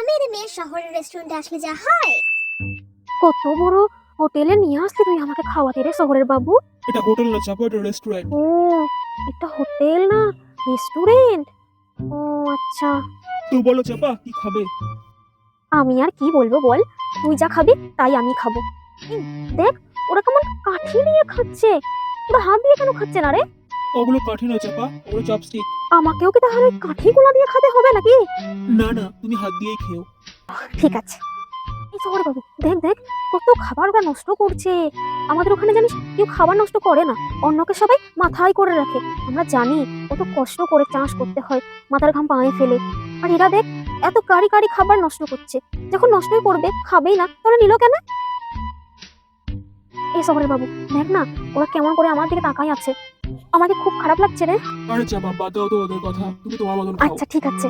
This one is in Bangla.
গ্রামের মেয়ে শহরের রেস্টুরেন্টে আসলে যা হয়। কত বড় হোটেলে নিয়ে আসলি তুই আমাকে খাওয়াতে রে শহরের বাবু। এটা হোটেল না চাপা, এটা রেস্টুরেন্ট। ও, এটা হোটেল না রেস্টুরেন্ট। ও আচ্ছা, তো বলো চাপা, কি খাবে? আমি আর কি বলবো বল, তুই যা খাবি তাই আমি খাবো। এই, দেখ ওরা কেমন কাঠি দিয়ে খাচ্ছে, ওরা হাত দিয়ে কেন খাচ্ছে না রে? ওগুলো কাঠি না চাপা, ওগুলো চপস্টিক। আমাকেও কি তাহলে কাঠিগুলো দিয়ে খেতে হবে নাকি? না না, তুমি হাত দিয়েই খেও। ঠিক আছে। এই শহর বাবু, দেখ দেখ কত খাবার ওরা নষ্ট করছে। আমাদের ওখানে জানিস কেউ খাবার নষ্ট করে না, অন্যকে সবাই মাথায় করে রাখে। আমরা জানি কত কষ্ট করে চাষ করতে হয়, মাথার ঘাম পায়ে ফেলে। আর এরা দেখ এত কারি কারি খাবার নষ্ট করছে। যখন নষ্টই করবে, খাবেই না, তাহলে নিল কেন? এই শহরের বাবু, দেখ না ওরা কেমন করে আমার দিকে তাকাই আছে, আমাকে খুব খারাপ লাগছে রে। আরে চাপা, বাদ দাও তো ওদের কথা, তুমি তোমার মতন খাও। আচ্ছা ঠিক আছে।